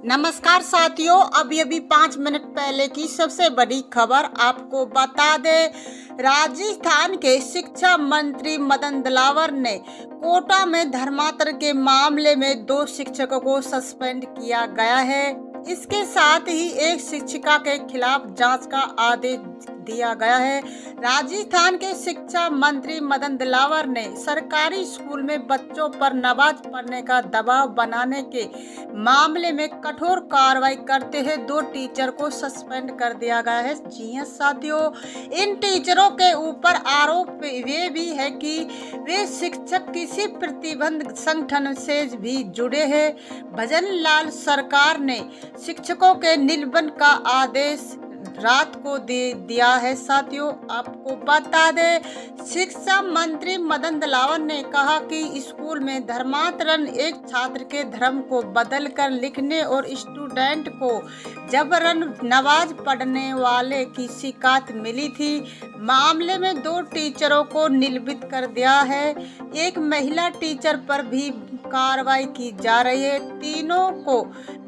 नमस्कार साथियों, अभी 5 मिनट पहले की सबसे बड़ी खबर आपको बता दें। राजस्थान के शिक्षा मंत्री मदन दिलावर ने कोटा में धर्मांतरण के मामले में 2 शिक्षकों को सस्पेंड किया गया है। इसके साथ ही एक शिक्षिका के खिलाफ जांच का आदेश दिया गया है। राजस्थान के शिक्षा मंत्री मदन दिलावर ने सरकारी स्कूल में बच्चों पर नमाज पढ़ने का दबाव बनाने के मामले में कठोर कार्रवाई करते हुए 2 टीचर को सस्पेंड कर दिया गया है। जी हां साथियों, इन टीचरों के ऊपर आरोप ये भी है कि वे शिक्षक किसी प्रतिबंध संगठन से भी जुड़े हैं। भजन लाल सरकार ने शिक्षकों के निलंबन का आदेश रात को दे दिया है। साथियों, आपको बता दें, शिक्षा मंत्री मदन दिलावर ने कहा कि स्कूल में धर्मांतरण एक छात्र के धर्म को बदलकर लिखने और स्टूडेंट को जबरन नमाज पढ़ने वाले की शिकायत मिली थी। मामले में 2 टीचरों को निलंबित कर दिया है। एक महिला टीचर पर भी कार्रवाई की जा रही है। तीनों को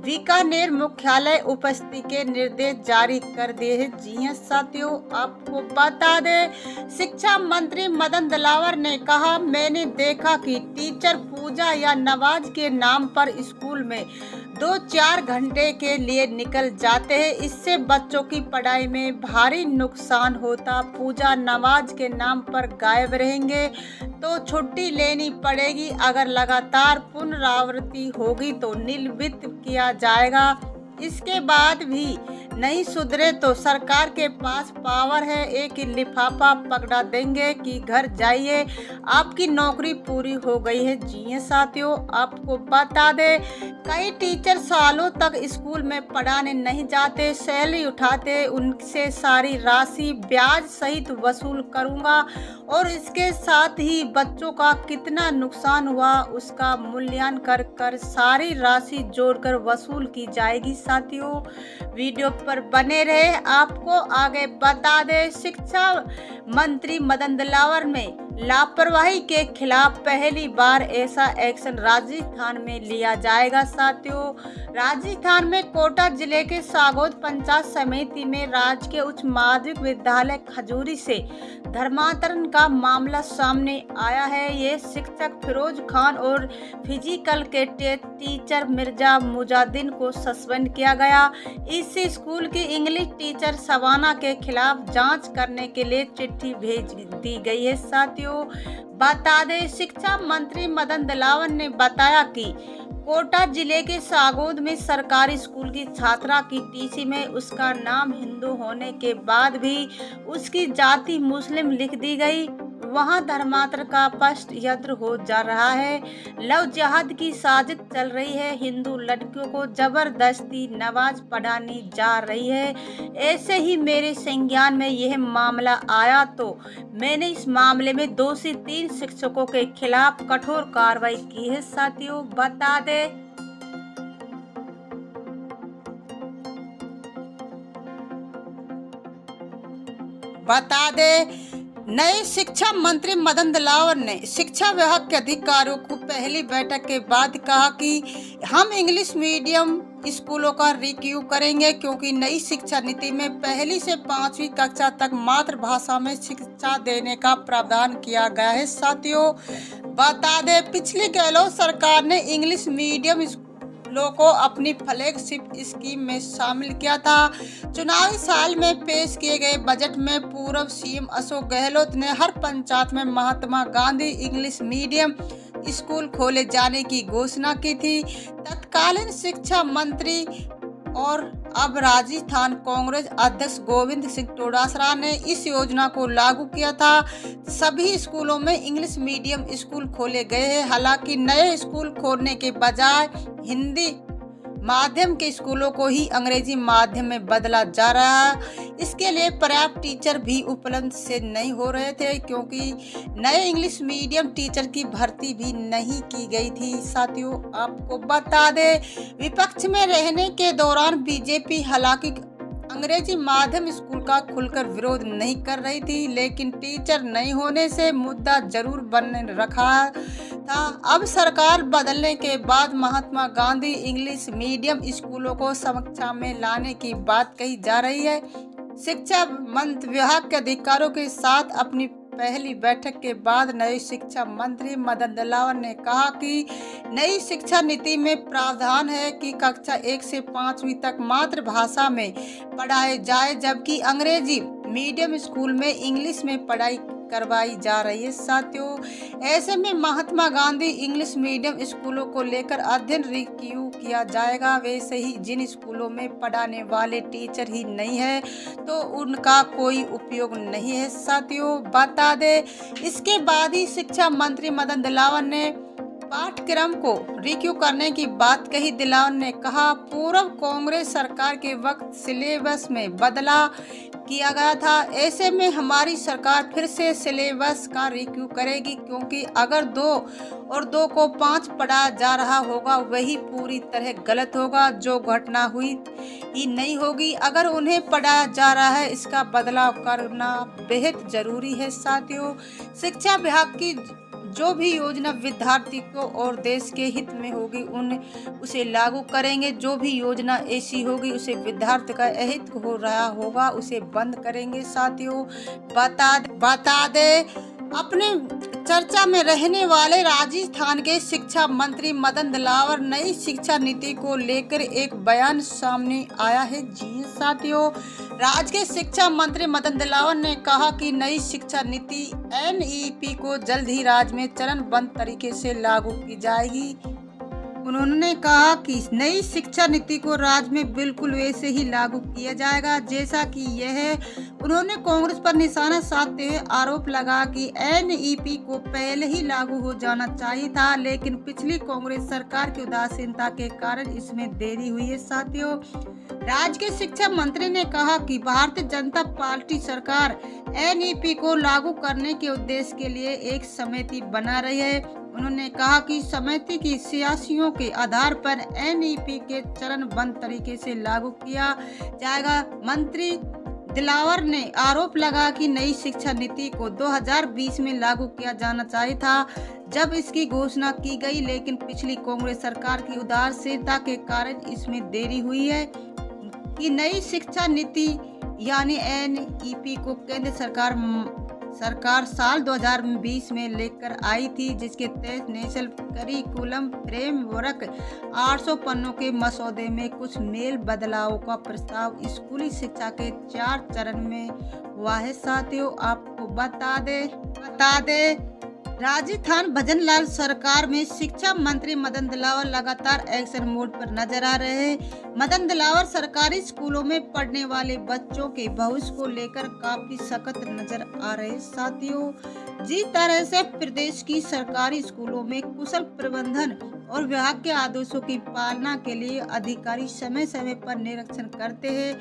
बीकानेर मुख्यालय उपस्थिति के निर्देश जारी कर दिए हैं। जी हां साथियों, आपको बता दें, शिक्षा मंत्री मदन दिलावर ने कहा, मैंने देखा कि टीचर पूजा या नमाज के नाम पर स्कूल में 2-4 घंटे के लिए निकल जाते हैं। इससे बच्चों की पढ़ाई में भारी नुकसान होता। पूजा नमाज के नाम पर गायब रहेंगे तो छुट्टी लेनी पड़ेगी। अगर लगातार पुनरावृत्ति होगी तो निलंबित किया जाएगा। इसके बाद भी नहीं सुधरे तो सरकार के पास पावर है, एक लिफाफा पकड़ा देंगे कि घर जाइए, आपकी नौकरी पूरी हो गई है। जी हां साथियों, आपको बता दें, कई टीचर सालों तक स्कूल में पढ़ाने नहीं जाते, सैलरी उठाते, उनसे सारी राशि ब्याज सहित वसूल करूंगा और इसके साथ ही बच्चों का कितना नुकसान हुआ उसका मूल्यांकन कर सारी राशि जोड़कर वसूल की जाएगी। साथियों, वीडियो पर बने रहे। आपको आगे बता दें, शिक्षा मंत्री मदन दिलावर में लापरवाही के खिलाफ पहली बार ऐसा एक्शन राजस्थान में लिया जाएगा। साथियों, राजस्थान में कोटा जिले के सागौद पंचायत समिति में राजकीय उच्च माध्यमिक विद्यालय खजूरी से धर्मांतरण का मामला सामने आया है। ये शिक्षक फिरोज खान और फिजिकल के टीचर मिर्जा मुजाद्दीन को सस्पेंड किया गया। इस स्कूल की इंग्लिश टीचर सवाना के खिलाफ जांच करने के लिए चिट्ठी भेज दी गई है। साथियों, बता दें, शिक्षा मंत्री मदन दिलावर ने बताया कि कोटा जिले के सागौद में सरकारी स्कूल की छात्रा की टीसी में उसका नाम हिंदू होने के बाद भी उसकी जाति मुस्लिम लिख दी गई। वहां धर्मांतरण का स्पष्ट यंत्र हो जा रहा है। लव जिहाद की साजिश चल रही है। हिंदू लड़कियों को जबरदस्ती नमाज पढ़ानी जा रही है। ऐसे ही मेरे संज्ञान में यह मामला आया तो मैंने इस मामले में 2 से 3 शिक्षकों के खिलाफ कठोर कार्रवाई की है। साथियों, बता दे नए शिक्षा मंत्री मदन दिलावर ने शिक्षा विभाग के अधिकारियों को पहली बैठक के बाद कहा कि हम इंग्लिश मीडियम स्कूलों का रिव्यू करेंगे, क्योंकि नई शिक्षा नीति में 1 से 5वीं कक्षा तक मातृभाषा में शिक्षा देने का प्रावधान किया गया है। साथियों, बता दें, पिछली गहलोत सरकार ने इंग्लिश मीडियम लोगों को अपनी फ्लैगशिप स्कीम में शामिल किया था। चुनावी साल में पेश किए गए बजट में पूर्व सीएम अशोक गहलोत ने हर पंचायत में Mahatma Gandhi English medium school खोले जाने की घोषणा की थी। तत्कालीन शिक्षा मंत्री और अब राजस्थान कांग्रेस अध्यक्ष गोविंद सिंह डोटासरा ने इस योजना को लागू किया था। सभी स्कूलों में इंग्लिश मीडियम स्कूल खोले गए हैं। हालांकि नए स्कूल खोलने के बजाय हिंदी माध्यम के स्कूलों को ही अंग्रेजी माध्यम में बदला जा रहा है। इसके लिए पर्याप्त टीचर भी उपलब्ध से नहीं हो रहे थे, क्योंकि नए इंग्लिश मीडियम टीचर की भर्ती भी नहीं की गई थी। साथियों, आपको बता दें, विपक्ष में रहने के दौरान बीजेपी हालांकि अंग्रेजी माध्यम स्कूल का खुलकर विरोध नहीं कर रही थी, लेकिन टीचर नहीं होने से मुद्दा जरूर बन रखा था। अब सरकार बदलने के बाद महात्मा गांधी इंग्लिश मीडियम स्कूलों को समीक्षा में लाने की बात कही जा रही है। शिक्षा मंत्री विभाग के अधिकारियों के साथ अपनी पहली बैठक के बाद नई शिक्षा मंत्री मदन दिलावर ने कहा कि नई शिक्षा नीति में प्रावधान है कि कक्षा 1 से 5वीं तक मातृभाषा में पढ़ाए जाए, जबकि अंग्रेजी मीडियम स्कूल में इंग्लिश में पढ़ाई करवाई जा रही है। साथियों, ऐसे में महात्मा गांधी इंग्लिश मीडियम स्कूलों को लेकर अध्ययन रिव्यू किया जाएगा। वैसे ही जिन स्कूलों में पढ़ाने वाले टीचर ही नहीं है तो उनका कोई उपयोग नहीं है। साथियों, बता दें, इसके बाद ही शिक्षा मंत्री मदन दिलावर ने पाठ्यक्रम को रिव्यू करने की बात कही। दिलावर ने कहा, पूर्व कांग्रेस सरकार के वक्त सिलेबस में बदलाव किया गया था। ऐसे में हमारी सरकार फिर से सिलेबस का रिव्यू करेगी, क्योंकि अगर 2 और 2 को 5 पढ़ाया जा रहा होगा वही पूरी तरह गलत होगा। जो घटना हुई ही नहीं होगी। अगर उन्हें पढ़ाया जा रहा है, इसका बदलाव करना बेहद जरूरी है। साथियों, शिक्षा विभाग की जो भी योजना विद्यार्थी को और देश के हित में होगी उसे लागू करेंगे। जो भी योजना ऐसी होगी उसे विद्यार्थी का अहित हो रहा होगा उसे बंद करेंगे। साथियों, बता दे अपने चर्चा में रहने वाले राजस्थान के शिक्षा मंत्री मदन दिलावर नई शिक्षा नीति को लेकर एक बयान सामने आया है। जी साथियों, राज्य के शिक्षा मंत्री मदन दिलावर ने कहा कि नई शिक्षा नीति NEP को जल्द ही राज्य में चरणबद्ध तरीके से लागू की जाएगी। उन्होंने कहा कि नई शिक्षा नीति को राज्य में बिल्कुल वैसे ही लागू किया जाएगा जैसा कि यह है। उन्होंने कांग्रेस पर निशाना साधते हुए आरोप लगा कि NEP को पहले ही लागू हो जाना चाहिए था, लेकिन पिछली कांग्रेस सरकार की उदासीनता के कारण इसमें देरी हुई है। साथियों, राज्य के शिक्षा मंत्री ने कहा कि भारतीय जनता पार्टी सरकार NEP को लागू करने के उद्देश्य के लिए एक समिति बना रही है। उन्होंने कहा कि समिति की सियासियों के आधार पर NEP के चरणबद्ध तरीके से लागू किया जाएगा। मंत्री दिलावर ने आरोप लगा कि नई शिक्षा नीति को 2020 में लागू किया जाना चाहिए था जब इसकी घोषणा की गई, लेकिन पिछली कांग्रेस सरकार की उदासीनता के कारण इसमें देरी हुई है। कि नई शिक्षा नीति यानी NEP को केंद्र सरकार साल 2020 में लेकर आई थी, जिसके तहत नेशनल करिकुलम फ्रेमवर्क 800 पन्नों के मसौदे में कुछ मेल बदलावों का प्रस्ताव स्कूली शिक्षा के 4 चरण में हुआ है। साथियों, आपको बता दे राजस्थान भजनलाल सरकार में शिक्षा मंत्री मदन दिलावर लगातार एक्शन मोड पर नजर आ रहे हैं। मदन दिलावर सरकारी स्कूलों में पढ़ने वाले बच्चों के भविष्य को लेकर काफी सख्त नजर आ रहे। साथियों, जिस तरह से प्रदेश की सरकारी स्कूलों में कुशल प्रबंधन और विभाग के आदेशों की पालना के लिए अधिकारी समय समय पर निरीक्षण करते हैं,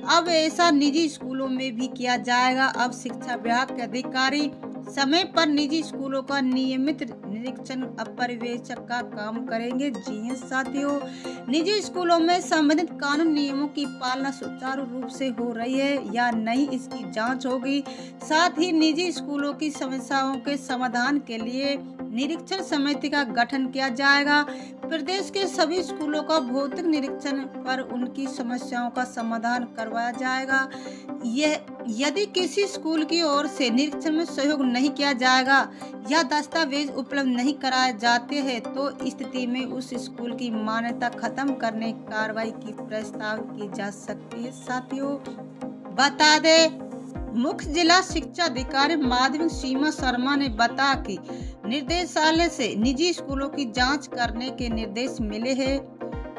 अब ऐसा निजी स्कूलों में भी किया जाएगा। अब शिक्षा विभाग के अधिकारी समय पर निजी स्कूलों का नियमित निरीक्षण पर्यवेक्षक का काम करेंगे। जी साथियों, निजी स्कूलों में संबंधित कानून नियमों की पालना सुचारू रूप से हो रही है या नहीं, इसकी जांच होगी। साथ ही निजी स्कूलों की समस्याओं के समाधान के लिए निरीक्षण समिति का गठन किया जाएगा। प्रदेश के सभी स्कूलों का भौतिक निरीक्षण पर उनकी समस्याओं का समाधान करवाया जाएगा। यदि किसी स्कूल की ओर से निरीक्षण में सहयोग नहीं किया जाएगा या दस्तावेज उपलब्ध नहीं कराए जाते हैं तो स्थिति में उस स्कूल की मान्यता खत्म करने की कार्रवाई की प्रस्ताव की जा सकती है। साथियों, बता दें, मुख्य जिला शिक्षा अधिकारी माध्यमिक सीमा शर्मा ने बताया कि निर्देशालय से निजी स्कूलों की जांच करने के निर्देश मिले हैं।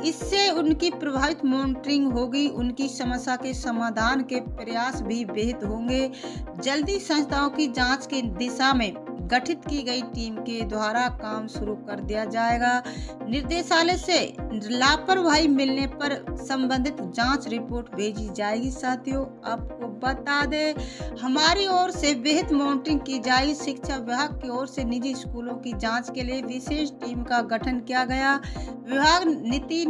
इससे उनकी प्रभावित मॉनिटरिंग होगी, उनकी समस्या के समाधान के प्रयास भी बेहतर होंगे। जल्दी संस्थाओं की जांच की दिशा में गठित की गई टीम के द्वारा काम शुरू कर दिया जाएगा। निर्देशालय से लापरवाही मिलने पर संबंधित जांच रिपोर्ट भेजी जाएगी। साथियों, आपको बता दें, हमारी ओर से बेहतर मॉनिटरिंग की जाएगी। शिक्षा विभाग की ओर से निजी स्कूलों की जांच के लिए विशेष टीम का गठन किया गया। विभाग नीति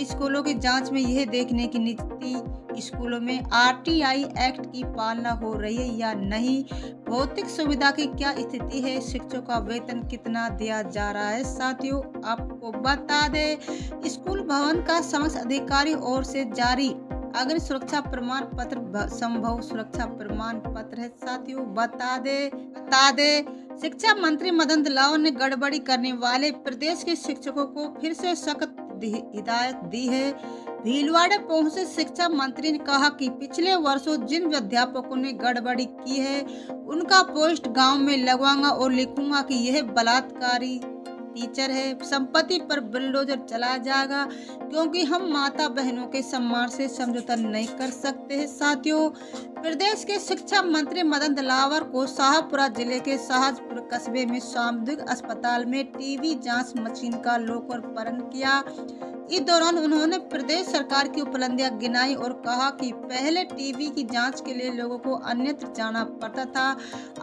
स्कूलों की जांच में यह देखने की नीति स्कूलों में आरटीआई एक्ट की पालना हो रही है या नहीं, भौतिक सुविधा की क्या स्थिति है, शिक्षकों का वेतन कितना दिया जा रहा है। साथियों, आपको बता दें, स्कूल भवन का समस्त अधिकारी ओर से जारी अग्नि सुरक्षा प्रमाण पत्र संभव सुरक्षा प्रमाण पत्र है। साथियों, बता दे शिक्षा मंत्री मदन दलावर ने गड़बड़ी करने वाले प्रदेश के शिक्षकों को फिर से सख्त हिदायत दी है। भीलवाड़ा पहुंचे शिक्षा मंत्री ने कहा कि पिछले वर्षों जिन अध्यापकों ने गड़बड़ी की है उनका पोस्ट गांव में लगवाऊंगा और लिखूंगा कि यह बलात्कारी टीचर है, संपत्ति पर बुलडोजर चला जाएगा, क्योंकि हम माता बहनों के सम्मान से समझौता नहीं कर सकते हैं। साथियों, प्रदेश के शिक्षा मंत्री मदन दलावर को शाहपुरा जिले के शाहजपुर कस्बे में सामुदायिक अस्पताल में टीबी जांच मशीन का लोकार्पण किया। इस दौरान उन्होंने प्रदेश सरकार की उपलब्धियां गिनाई और कहा कि पहले टीबी की जांच के लिए लोगों को अन्यत्र जाना पड़ता था,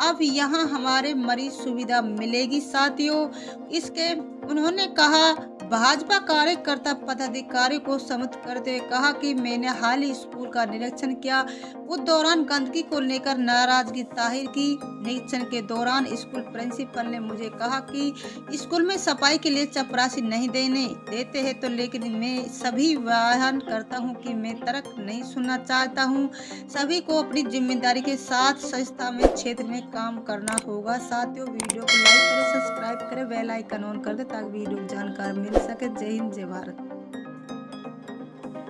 अब यहां हमारे मरीज सुविधा मिलेगी। साथियों, इसके उन्होंने कहा, भाजपा कार्यकर्ता पदाधिकारी को सम्मिलित करते हुए कहा कि मैंने हाल ही स्कूल का निरीक्षण किया, उस दौरान गंदगी को लेकर नाराजगी जाहिर की। निरीक्षण के दौरान स्कूल प्रिंसिपल ने मुझे कहा कि स्कूल में सफाई के लिए चपरासी नहीं देते हैं, तो लेकिन मैं सभी बयान करता हूं कि मैं तर्क नहीं सुनना चाहता हूं। सभी को अपनी जिम्मेदारी के साथ संस्था में क्षेत्र में काम करना होगा। साथियों, वीडियो को लाइक करें, सब्सक्राइब करें, बेल आइकन ऑन कर दें ताकि वीडियो की जानकारी मिल सके। जय हिंद, जय भारत।